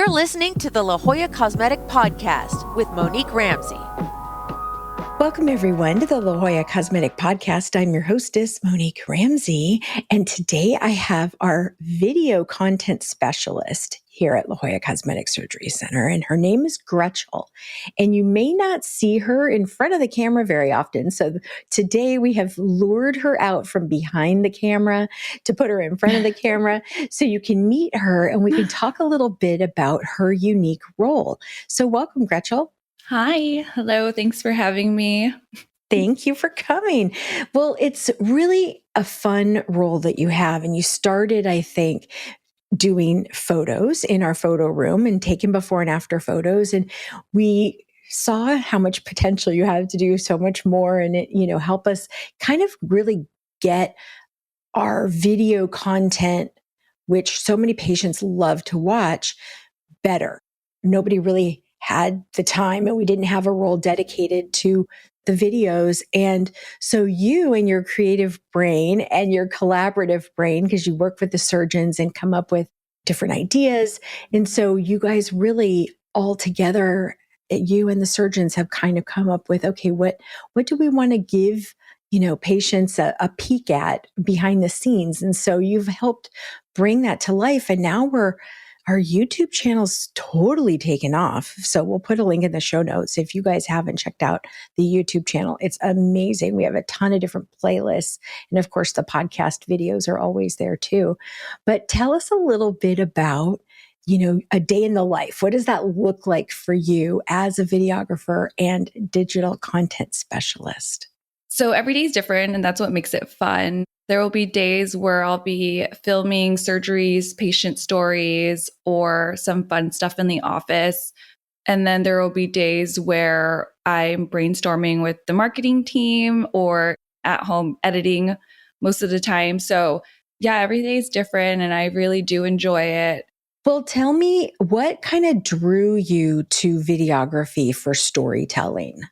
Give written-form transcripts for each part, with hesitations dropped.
You're listening to the La Jolla Cosmetic Podcast with Monique Ramsey. Welcome, everyone, to the La Jolla Cosmetic Podcast. I'm your hostess, Monique Ramsey, and today I have our video content specialist here at La Jolla Cosmetic Surgery Centre, and her name is Gretchell. And you may not see her in front of the camera very often, so today we have lured her out from behind the camera to put her in front of the camera so you can meet her and we can talk a little bit about her unique role. So welcome, Gretchell. Hi. Hello. Thanks for having me. Thank you for coming. Well, it's really a fun role that you have. And you started, I think, doing photos in our photo room and taking before and after photos. And we saw how much potential you have to do so much more and it, help us kind of really get our video content, which so many patients love to watch, better. Nobody really had the time and we didn't have a role dedicated to the videos. And so you and your creative brain and your collaborative brain, because you work with the surgeons and come up with different ideas. And so you guys really all together, you and the surgeons have kind of come up with, okay, what do we want to give, patients a peek at behind the scenes? And so you've helped bring that to life. And now our YouTube channel's totally taken off. So we'll put a link in the show notes. If you guys haven't checked out the YouTube channel, it's amazing. We have a ton of different playlists. And of course, the podcast videos are always there too. But tell us a little bit about, a day in the life. What does that look like for you as a videographer and digital content specialist? So every day is different, and that's what makes it fun. There will be days where I'll be filming surgeries, patient stories, or some fun stuff in the office. And then there will be days where I'm brainstorming with the marketing team or at home editing most of the time. So yeah, every day is different, and I really do enjoy it. Well, tell me, what kind of drew you to videography for storytelling?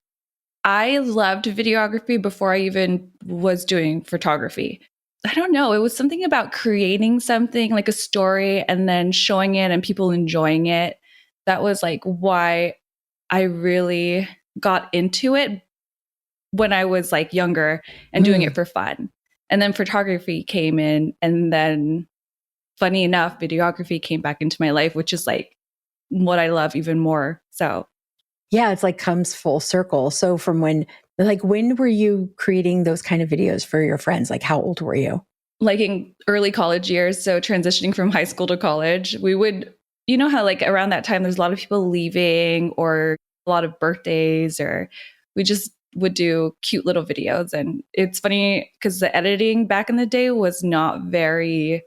I loved videography before I even was doing photography. I don't know. It was something about creating something like a story and then showing it and people enjoying it. That was like why I really got into it when I was like younger and doing it for fun. And then photography came in, and then funny enough, videography came back into my life, which is like what I love even more. So yeah, it's like comes full circle. So from when were you creating those kind of videos for your friends? Like how old were you? Like in early college years. So transitioning from high school to college, we would, how like around that time, there's a lot of people leaving or a lot of birthdays, or we just would do cute little videos. And it's funny because the editing back in the day was not very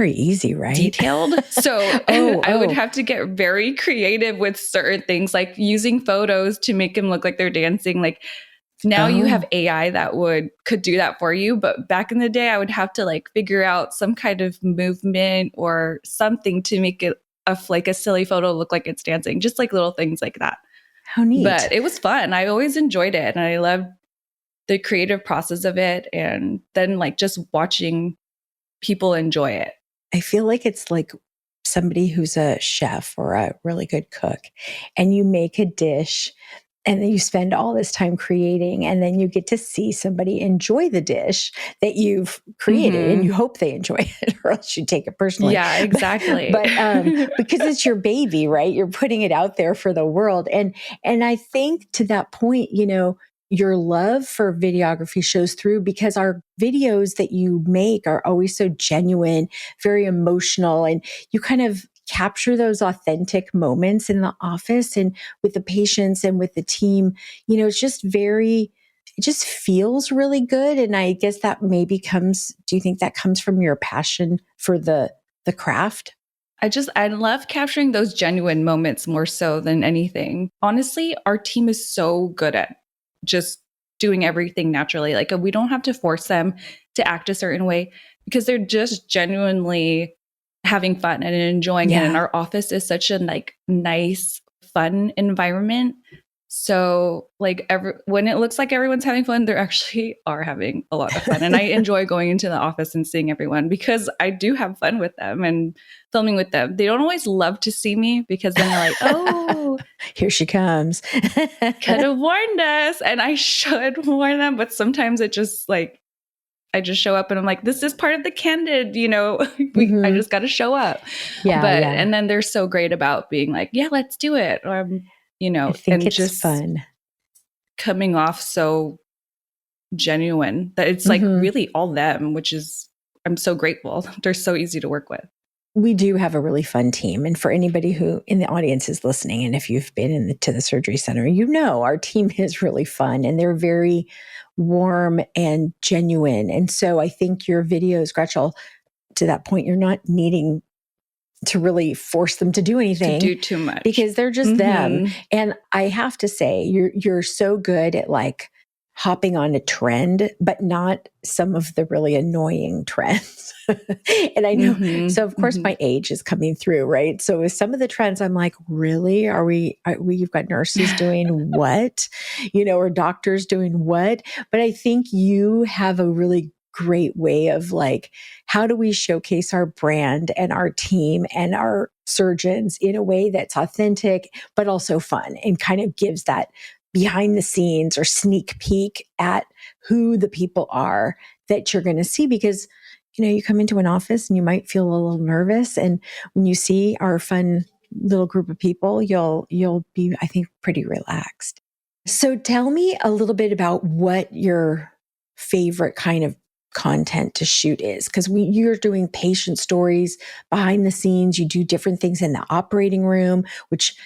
easy, right? Detailed. So I would have to get very creative with certain things, like using photos to make them look like they're dancing. Like now you have AI that could do that for you. But back in the day, I would have to like figure out some kind of movement or something to make it like a silly photo look like it's dancing, just like little things like that. How neat. But it was fun. I always enjoyed it. And I loved the creative process of it. And then like just watching people enjoy it. I feel like it's like somebody who's a chef or a really good cook, and you make a dish and then you spend all this time creating, and then you get to see somebody enjoy the dish that you've created, and you hope they enjoy it, or else you take it personally. Yeah, exactly. But because it's your baby, right? You're putting it out there for the world. And I think to that point, your love for videography shows through, because our videos that you make are always so genuine, very emotional, and you kind of capture those authentic moments in the office and with the patients and with the team. It's just it just feels really good. And I guess that maybe do you think that comes from your passion for the craft? I love capturing those genuine moments more so than anything. Honestly, our team is so good at just doing everything naturally. Like we don't have to force them to act a certain way because they're just genuinely having fun and enjoying it. And our office is such a like nice, fun environment So like when it looks like everyone's having fun, they actually are having a lot of fun. And I enjoy going into the office and seeing everyone because I do have fun with them and filming with them. They don't always love to see me because then they're like, oh, here she comes. could have warned us. And I should warn them. But sometimes it just like, I just show up and I'm like, this is part of the candid, I just got to show up. Yeah. And then they're so great about being like, yeah, let's do it. I think and it's just fun. Coming off so genuine that it's like really all them, which is, I'm so grateful. They're so easy to work with. We do have a really fun team. And for anybody who in the audience is listening, and if you've been to the surgery center, our team is really fun and they're very warm and genuine. And so I think your videos, Gretchell, to that point, you're not needing to really force them to do anything, to do too much, because they're just them. And I have to say, you're so good at like hopping on a trend, but not some of the really annoying trends. And I know, so of course my age is coming through, right? So with some of the trends, I'm like, really? You've got nurses doing what? Or doctors doing what? But I think you have a really great way of like, how do we showcase our brand and our team and our surgeons in a way that's authentic, but also fun and kind of gives that behind the scenes or sneak peek at who the people are that you're going to see. Because, you come into an office and you might feel a little nervous. And when you see our fun little group of people, you'll be, I think, pretty relaxed. So tell me a little bit about what your favorite kind of content to shoot is, because you're doing patient stories behind the scenes. You do different things in the operating room, which,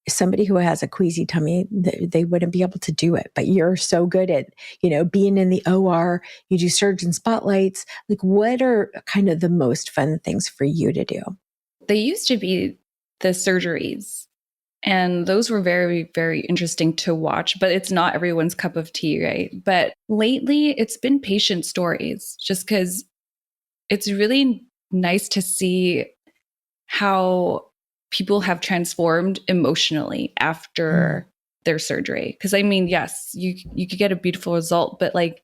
somebody who has a queasy tummy, they wouldn't be able to do it. But you're so good at, being in the OR. You do surgeon spotlights. Like, what are kind of the most fun things for you to do? They used to be the surgeries, and those were very, very interesting to watch, but it's not everyone's cup of tea, right? But lately it's been patient stories, just because it's really nice to see how people have transformed emotionally after their surgery. Because I mean, yes, you could get a beautiful result, but like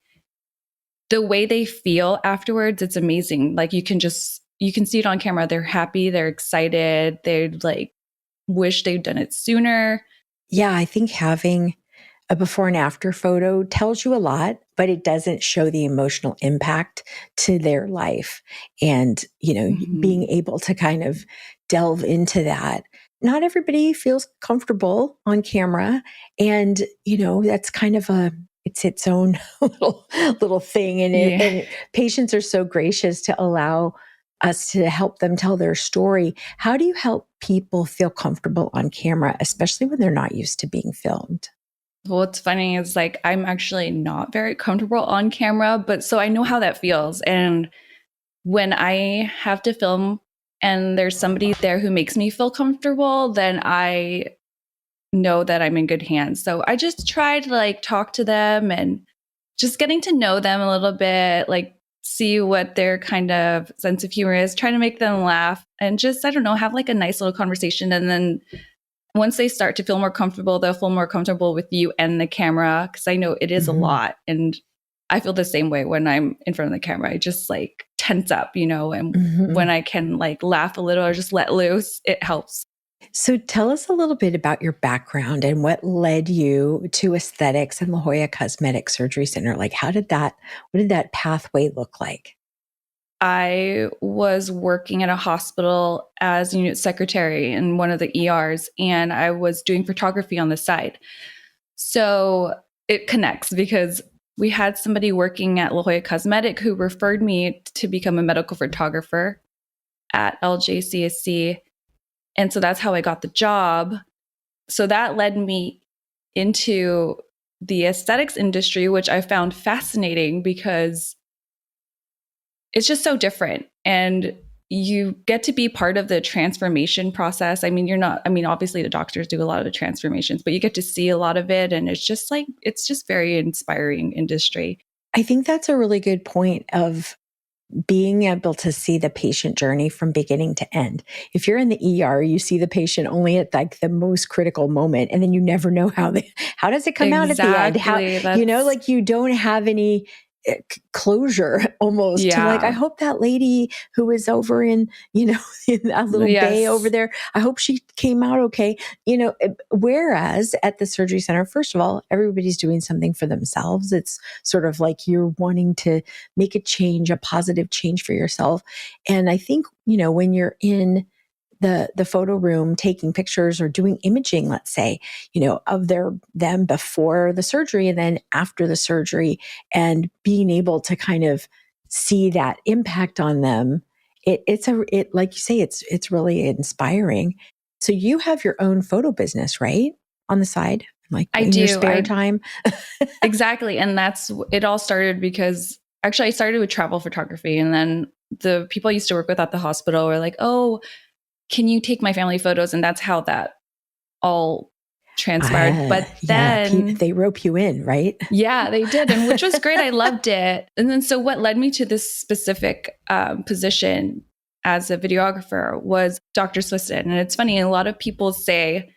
the way they feel afterwards, it's amazing. Like you can see it on camera. They're happy, they're excited, they're like wish they'd done it sooner. Yeah, I think having a before and after photo tells you a lot, but it doesn't show the emotional impact to their life. And, being able to kind of delve into that. Not everybody feels comfortable on camera. And, that's kind of it's its own little thing. And patients are so gracious to allow us to help them tell their story. How do you help people feel comfortable on camera, especially when they're not used to being filmed? What's funny is like, I'm actually not very comfortable on camera, but so I know how that feels. And when I have to film and there's somebody there who makes me feel comfortable, then I know that I'm in good hands. So I just try to like talk to them and just getting to know them a little bit, like see what their kind of sense of humor is, trying to make them laugh and just, I don't know, have like a nice little conversation. And then once they start to feel more comfortable, they'll feel more comfortable with you and the camera. Cause I know it is a lot. And I feel the same way when I'm in front of the camera. I just like tense up, and when I can like laugh a little or just let loose, it helps. So tell us a little bit about your background and what led you to aesthetics and La Jolla Cosmetic Surgery Center. Like, what did that pathway look like? I was working at a hospital as unit secretary in one of the ERs, and I was doing photography on the side. So it connects because we had somebody working at La Jolla Cosmetic who referred me to become a medical photographer at LJCSC. And so that's how I got the job. So that led me into the aesthetics industry, which I found fascinating because it's just so different. And you get to be part of the transformation process. I mean, obviously the doctors do a lot of the transformations, but you get to see a lot of it. And it's just very inspiring industry. I think that's a really good point of being able to see the patient journey from beginning to end. If you're in the ER, you see the patient only at like the most critical moment, and then you never know how does it come out at the end? How, like you don't have any closure almost to like, I hope that lady who is over in, in that little bay over there, I hope she came out okay. Whereas at the surgery center, first of all, everybody's doing something for themselves. It's sort of like you're wanting to make a change, a positive change for yourself. And I think, when you're in the photo room taking pictures or doing imaging, let's say, of them before the surgery and then after the surgery, and being able to kind of see that impact on them, it's like you say, it's really inspiring. So you have your own photo business, right? On the side, like in your spare time. Exactly. And it all started because actually I started with travel photography, and then the people I used to work with at the hospital were like, oh, can you take my family photos? And that's how that all transpired. But then they rope you in, right? Yeah, they did. And which was great. I loved it. And then so what led me to this specific position as a videographer was Dr. Swistun. And it's funny, a lot of people say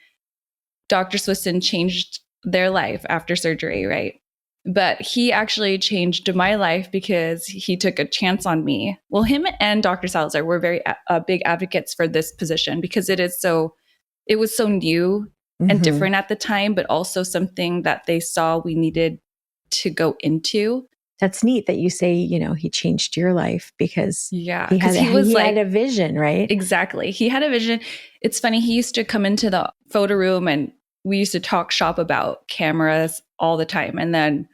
Dr. Swistun changed their life after surgery, right? But he actually changed my life because he took a chance on me. Well, him and Dr. Salazar were very big advocates for this position because it was so new and different at the time, but also something that they saw we needed to go into. That's neat that you say, he changed your life because he had a vision, right? Exactly. He had a vision. It's funny. He used to come into the photo room and we used to talk shop about cameras all the time. And then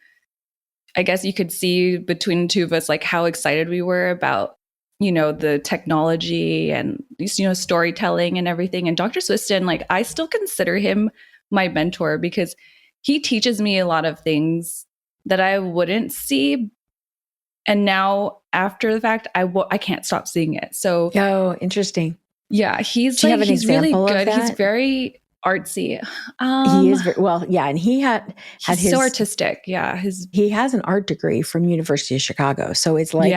I guess you could see between the two of us, like how excited we were about, the technology and, storytelling and everything. And Dr. Swistun, like I still consider him my mentor because he teaches me a lot of things that I wouldn't see. And now after the fact, I can't stop seeing it. So, interesting. Yeah. He's really good. He's very artsy. He is and he had his so artistic. Yeah. He has an art degree from University of Chicago. So it's like,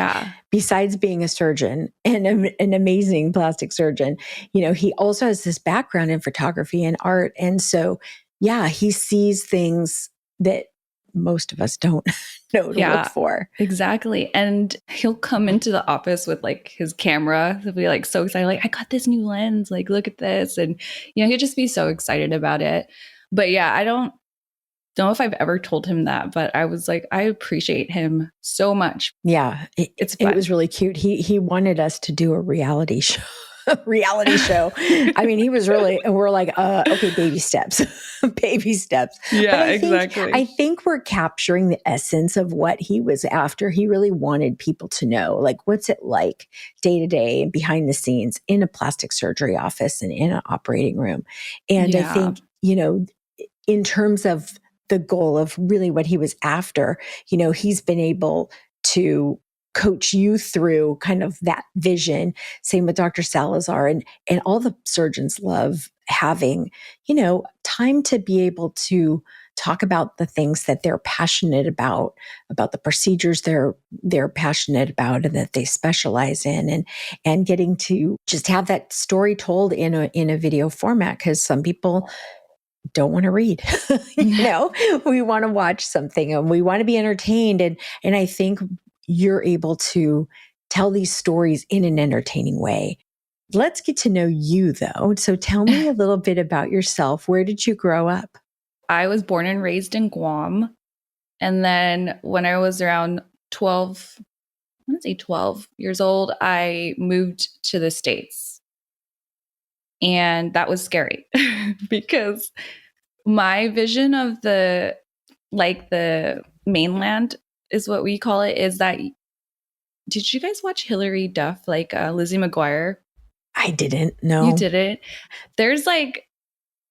besides being a surgeon and an amazing plastic surgeon, he also has this background in photography and art. And so, he sees things that most of us don't know to look for. Exactly. And he'll come into the office with like his camera. He'll be like so excited, like, I got this new lens, like, look at this. And, he'll just be so excited about it. But I don't know if I've ever told him that, but I was like, I appreciate him so much. Yeah. It was really cute. He wanted us to do a reality show. I mean, he was really, and we're like, okay, baby steps, baby steps. Yeah, exactly. I think we're capturing the essence of what he was after. He really wanted people to know, like, what's it like day to day and behind the scenes in a plastic surgery office and in an operating room. And I think, in terms of the goal of really what he was after, he's been able to coach you through kind of that vision. Same with Dr. Salazar, and all the surgeons love having, time to be able to talk about the things that they're passionate about the procedures they're passionate about and that they specialize in, and getting to just have that story told in a video format, because some people don't want to read. We want to watch something and we want to be entertained. And I think you're able to tell these stories in an entertaining way. Let's get to know you though. So tell me a little bit about yourself. Where did you grow up? I was born and raised in Guam. And then when I was around 12 years old, I moved to the States. And that was scary because my vision of the mainland is what we call it, is that, did you guys watch Hillary Duff, like Lizzie McGuire? I didn't. No. You didn't? There's like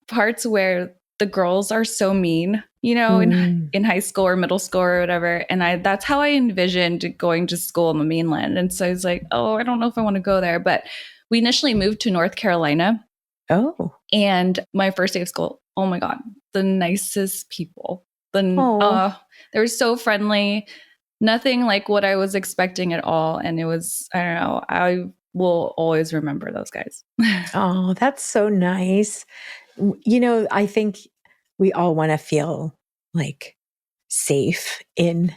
parts where the girls are so mean, in high school or middle school or whatever. And that's how I envisioned going to school on the mainland. And so I was like, oh, I don't know if I want to go there. But we initially moved to North Carolina. Oh. And my first day of school, oh my God, the nicest people. They were so friendly. nothing like what I was expecting at all. And it was, I don't know, I will always remember those guys. Oh, that's so nice. You know, I think we all want to feel like safe in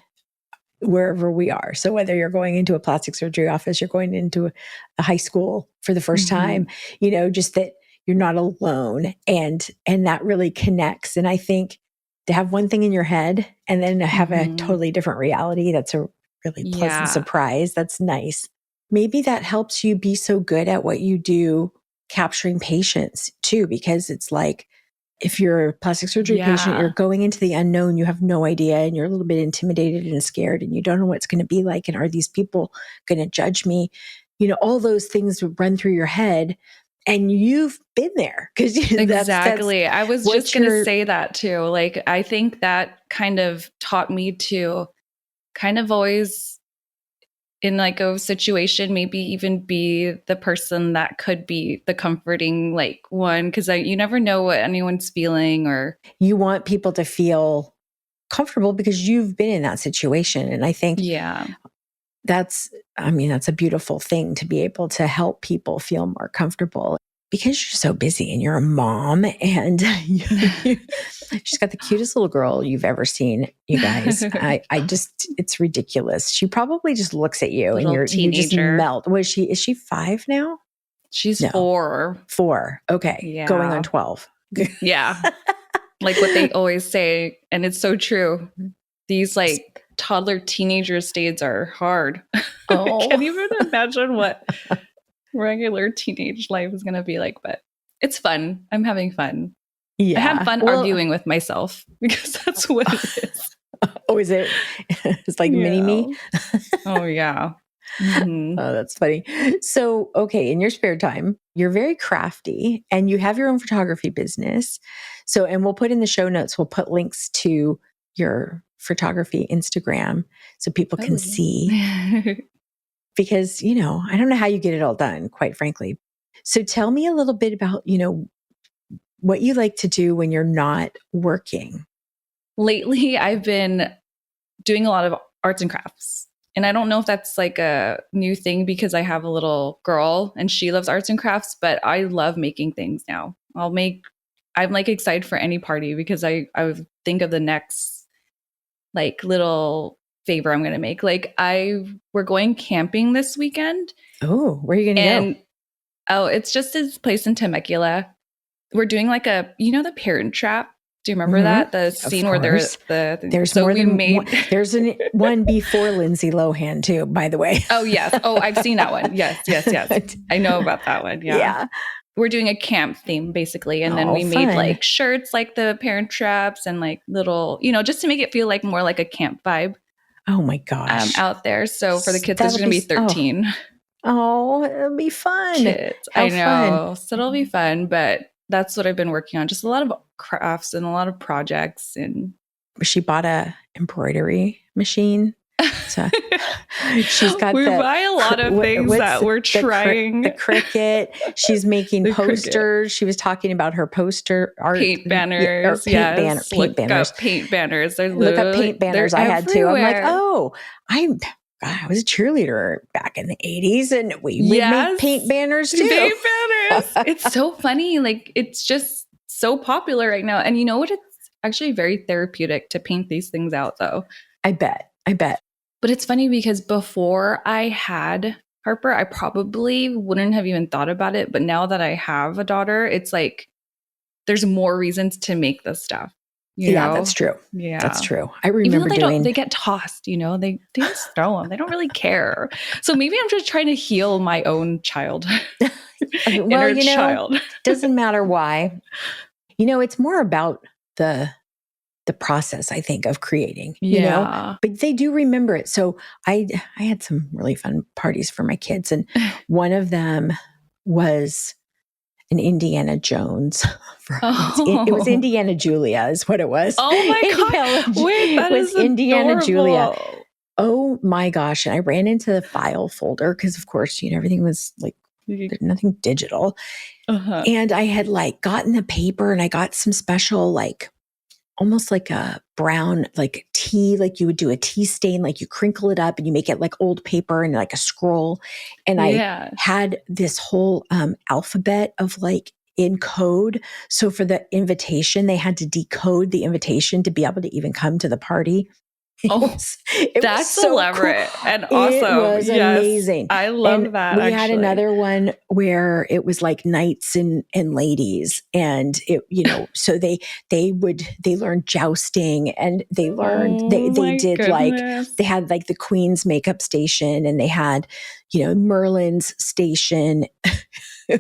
wherever we are. So whether you're going into a plastic surgery office, you're going into a high school for the first time, you know, just that you're not alone, and that really connects. And I think to have one thing in your head and then have a totally different reality, that's a really pleasant surprise. That's nice. Maybe that helps you be so good at what you do, capturing patients too, because it's like, if you're a plastic surgery patient, you're going into the unknown, you have no idea, and you're a little bit intimidated and scared, and you don't know what it's going to be like. And are these people going to judge me? You know, all those things would run through your head, and you've been there. Because exactly. I was just going to say that too. Like, I think that kind of taught me to kind of always, in like a situation, maybe even be the person that could be the comforting like one, because you never know what anyone's feeling, or you want people to feel comfortable because you've been in that situation. And I think that's a beautiful thing, to be able to help people feel more comfortable, because you're so busy and you're a mom, and she's got the cutest little girl you've ever seen, you guys. I just, it's ridiculous. She probably just looks at you and you just melt. Is she 5 now? She's 4. 4. Okay. Yeah. Going on 12. Yeah. Like what they always say. And it's so true. These like toddler teenager stages are hard. Oh. Can't even imagine what regular teenage life is going to be like, but it's fun. I'm having fun. Yeah. I have fun arguing with myself, because that's what it is. Oh, is it? It's like mini me? Oh, yeah. Oh, that's funny. So, okay, in your spare time, you're very crafty and you have your own photography business. So, and we'll put in the show notes, we'll put links to your photography Instagram so people can see. Because, you know, I don't know how you get it all done, quite frankly. So tell me a little bit about, you know, what you like to do when you're not working. Lately, I've been doing a lot of arts and crafts. And I don't know if that's like a new thing, because I have a little girl and she loves arts and crafts, but I love making things now. I'm like excited for any party, because I think of the next like little favor I'm going to make. Like we're going camping this weekend. Oh, where are you going to go? Oh, it's just this place in Temecula. We're doing like the Parent Trap. Do you remember that? The scene where there's more than one. There's one before Lindsay Lohan too, by the way. Oh, yes. Oh, I've seen that one. Yes. I know about that one. Yeah. We're doing a camp theme basically. And then we made like shirts like the Parent Traps and like little, just to make it feel like more like a camp vibe. Oh my gosh. Out there. So for the kids, there's going to be 13. Oh, it'll be fun. Kids. I know. Fun. So it'll be fun, but that's what I've been working on. Just a lot of crafts and a lot of projects. And she bought a embroidery machine. So she's got we buy a lot of things that we're trying. The Cricut. She's making posters. She was talking about her poster art. Paint banners. Paint banners. Paint banners. Look up paint banners. I had to. I'm like, I was a cheerleader back in the 80s, and we would make paint banners too. Paint banners. It's so funny. Like, it's just so popular right now. And you know what? It's actually very therapeutic to paint these things out, though. I bet. But it's funny because before I had Harper, I probably wouldn't have even thought about it. But now that I have a daughter, it's like there's more reasons to make this stuff. You know? That's true. Yeah, that's true. I remember they get tossed, they just throw them. They don't really care. So maybe I'm just trying to heal my own child. Child. Doesn't matter why. It's more about the process, I think, of creating, but they do remember it. So I had some really fun parties for my kids. And one of them was an Indiana Jones. It was Indiana Julia is what it was. Oh my God. Wait, that is Indiana adorable. Julia. Oh my gosh. And I ran into the file folder because of course, everything was like, nothing digital. And I had gotten the paper and I got some special, almost like a brown, tea, like you would do a tea stain, like you crinkle it up and you make it like old paper and like a scroll. And I had this whole alphabet of like in code. So for the invitation, they had to decode the invitation to be able to even come to the party. It that's was so elaborate cool. and awesome. It was amazing. I love and that. We had another one where it was like knights and ladies, and it, so they learned jousting, and they learned they did goodness. Like they had like the Queen's makeup station, and they had Merlin's station.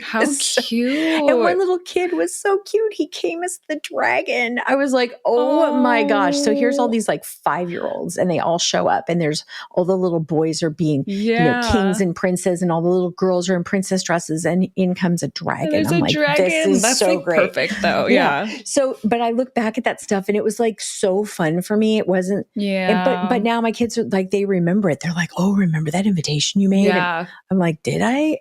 How cute. And one little kid was so cute. He came as the dragon. I was like, oh my gosh. So here's all these like 5-year-olds, and they all show up, and there's all the little boys are being, kings and princes, and all the little girls are in princess dresses, and in comes a dragon. There's I'm a like, dragon. this is That's so like great. Perfect though. Yeah. So, but I look back at that stuff, and it was like so fun for me. It wasn't, but now my kids are like, they remember it. They're like, oh, remember that invitation you made? Yeah. And I'm like, did I?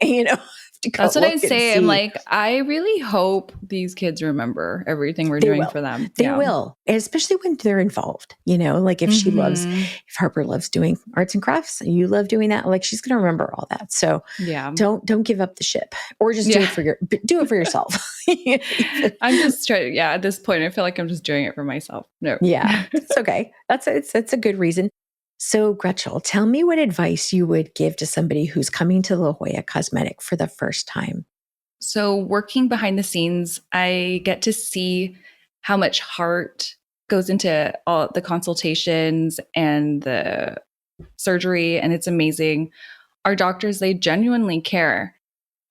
That's what I say. I'm like, I really hope these kids remember everything we're doing for them. They will, especially when they're involved. Like if she loves, if Harper loves doing arts and crafts, and you love doing that, like she's going to remember all that. So don't give up the ship, or just do it for yourself. I'm just trying. Yeah, at this point, I feel like I'm just doing it for myself. No. Yeah, it's okay. That's a good reason. So, Gretchell, tell me what advice you would give to somebody who's coming to La Jolla Cosmetic for the first time. So, working behind the scenes, I get to see how much heart goes into all the consultations and the surgery, and it's amazing. Our doctors, they genuinely care.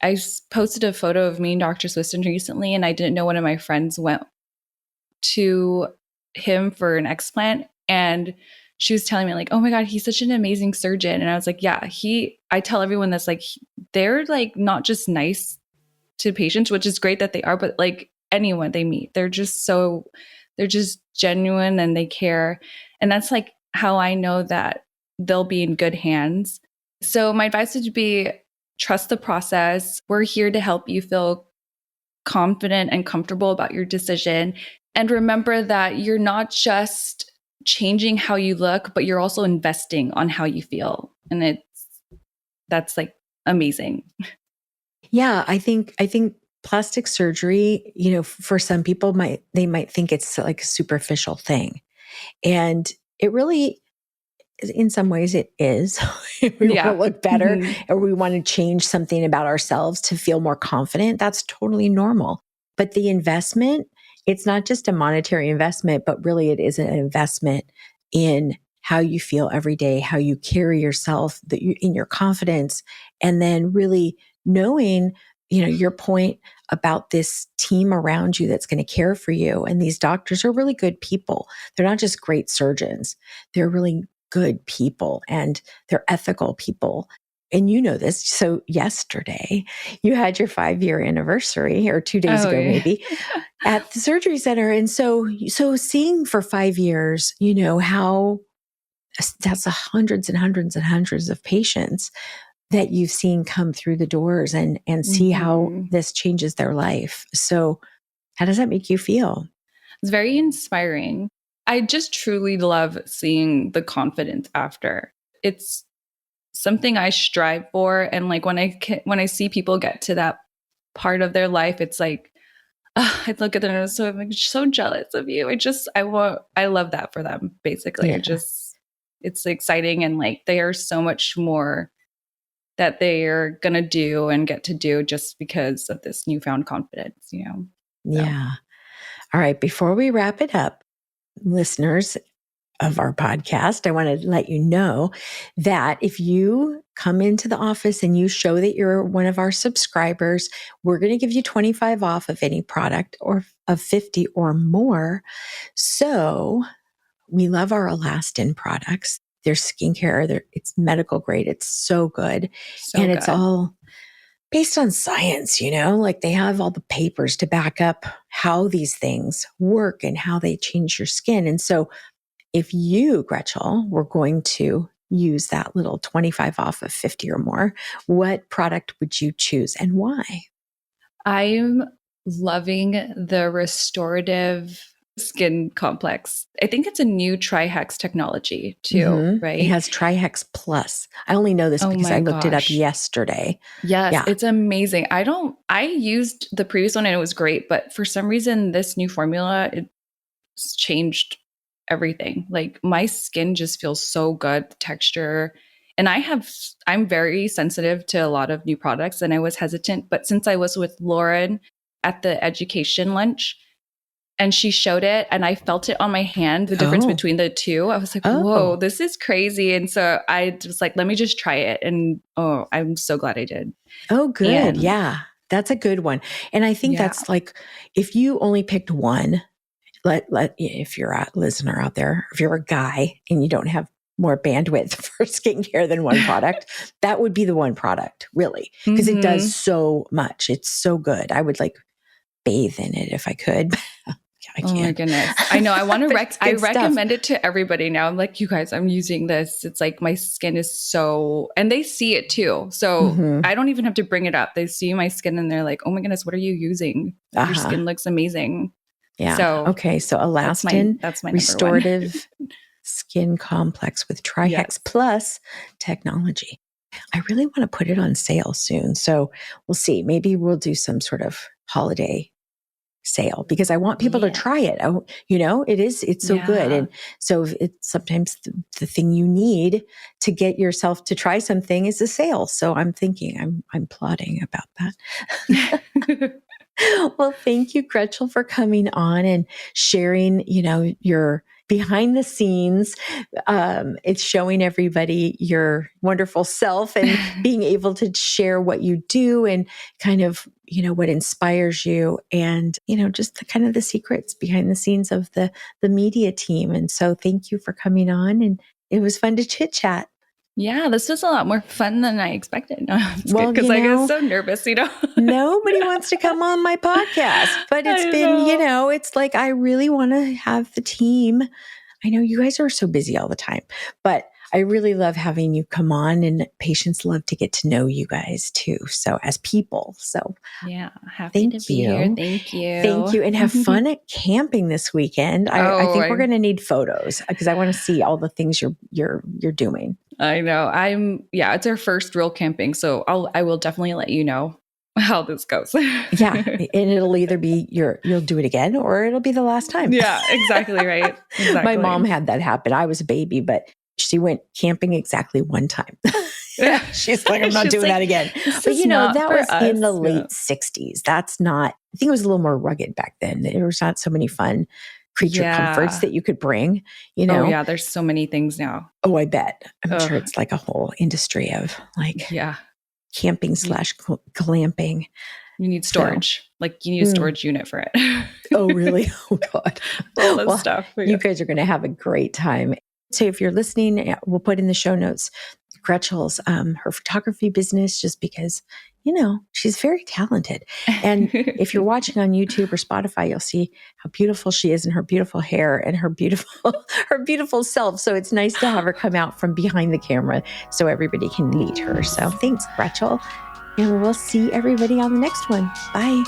I posted a photo of me and Dr. Swistun recently, and I didn't know one of my friends went to him for an explant, and she was telling me like, oh my God, he's such an amazing surgeon. And I was like, yeah, I tell everyone that's like, they're like not just nice to patients, which is great that they are, but like anyone they meet, they're just genuine and they care. And that's like how I know that they'll be in good hands. So my advice would be trust the process. We're here to help you feel confident and comfortable about your decision. And remember that you're not just changing how you look, but you're also investing on how you feel. And that's like amazing. Yeah, I think plastic surgery, for some people they might think it's like a superficial thing. And it really, in some ways it is. We want to look better, or we want to change something about ourselves to feel more confident. That's totally normal. But the investment, it's not just a monetary investment, but really it is an investment in how you feel every day, how you carry yourself, in your confidence, and then really knowing, your point about this team around you that's going to care for you. And these doctors are really good people. They're not just great surgeons. They're really good people, and they're ethical people. And you know this. So yesterday you had your 5-year anniversary, or 2 days ago, maybe, at the surgery center. And so seeing for 5 years, how that's hundreds and hundreds and hundreds of patients that you've seen come through the doors, and see how this changes their life. So how does that make you feel? It's very inspiring. I just truly love seeing the confidence after. It's something I strive for. And like when I see people get to that part of their life, it's like, I look at them and I'm like, so jealous of you. I love that for them, basically. Yeah. It's exciting. And like, they are so much more that they are going to do and get to do just because of this newfound confidence, So. Yeah. All right. Before we wrap it up, listeners of our podcast, I want to let you know that if you come into the office and you show that you're one of our subscribers, we're going to give you 25 off of any product, or of 50 or more. So we love our ALASTIN products. They're skincare. It's medical grade. It's so good. It's all based on science, like they have all the papers to back up how these things work and how they change your skin. And so if you, Gretchell, were going to use that little 25 off of 50 or more, what product would you choose and why? I'm loving the restorative skin complex. I think it's a new Trihex technology too, Mhm. right? It has Trihex Plus. I only know this Oh because my I looked it up gosh. yesterday. Yes, Yeah. it's amazing. I used the previous one and it was great, but for some reason, this new formula, it's changed everything. Like my skin just feels so good, the texture. And I'm very sensitive to a lot of new products and I was hesitant. But since I was with Lauren at the education lunch, and she showed it and I felt it on my hand, the difference Oh. between the two. I was like, Oh. whoa, this is crazy. And so I was like, let me just try it. And oh, I'm so glad I did. Oh, good. And Yeah. That's a good one. And I think yeah. that's like, if you only picked one, if you're a listener out there, if you're a guy and you don't have more bandwidth for skincare than one product, that would be the one product, really, because it does so much. It's so good. I would like bathe in it if I could. I can't. Oh my goodness. I know. I want to I stuff. recommend it to everybody now. I'm like, you guys, I'm using this. It's like my skin is so, and they see it too. So I don't even have to bring it up. They see my skin and they're like, oh my goodness, what are you using? Your skin looks amazing. Yeah. So okay. So ALASTIN that's my restorative skin complex with Trihex Plus technology. I really want to put it on sale soon. So we'll see. Maybe we'll do some sort of holiday sale because I want people to try it. It's so good. And so it's sometimes the thing you need to get yourself to try something is a sale. So I'm thinking, I'm plotting about that. Well, thank you, Gretchell, for coming on and sharing, your behind the scenes. It's showing everybody your wonderful self and being able to share what you do and kind of, what inspires you and, just the kind of the secrets behind the scenes of the media team. And so thank you for coming on and it was fun to chit chat. Yeah, this was a lot more fun than I expected. Well, because I get so nervous, Nobody wants to come on my podcast, but it's been, it's like, I really want to have the team. I know you guys are so busy all the time, but I really love having you come on and patients love to get to know you guys too. So as people, yeah, happy to be here. Thank you. Thank you. And have fun at camping this weekend. I think we're going to need photos because I want to see all the things you're doing. I know. It's our first real camping. So I will definitely let you know how this goes. Yeah. And it'll either be you'll do it again or it'll be the last time. Yeah, exactly right. Exactly. My mom had that happen. I was a baby, but she went camping exactly one time. She's like, I'm not doing that again. But that was in the late 60s. That's not, I think it was a little more rugged back then. There was not so many fun creature comforts that you could bring, Oh yeah, there's so many things now. Oh, I bet. I'm sure it's like a whole industry of camping / glamping. You need storage. You need a storage unit for it. Oh, really? Oh, God. All this stuff. Yeah. You guys are going to have a great time. So if you're listening, we'll put in the show notes Gretchell's, her photography business, just because, she's very talented. And if you're watching on YouTube or Spotify, you'll see how beautiful she is and her beautiful hair and her beautiful self. So it's nice to have her come out from behind the camera so everybody can meet her. So thanks, Gretchell. And we'll see everybody on the next one. Bye.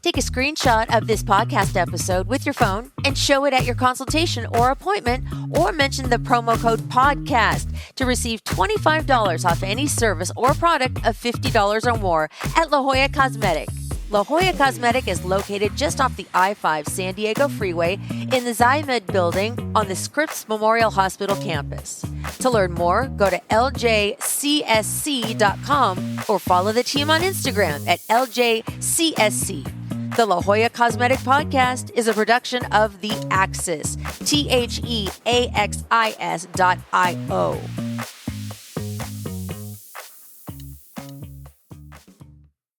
Take a screenshot of this podcast episode with your phone and show it at your consultation or appointment, or mention the promo code PODCAST to receive $25 off any service or product of $50 or more at La Jolla Cosmetic. La Jolla Cosmetic is located just off the I-5 San Diego Freeway in the Zymed building on the Scripps Memorial Hospital campus. To learn more, go to LJCSC.com or follow the team on Instagram at LJCSC. The La Jolla Cosmetic Podcast is a production of The Axis, TheAxis.io.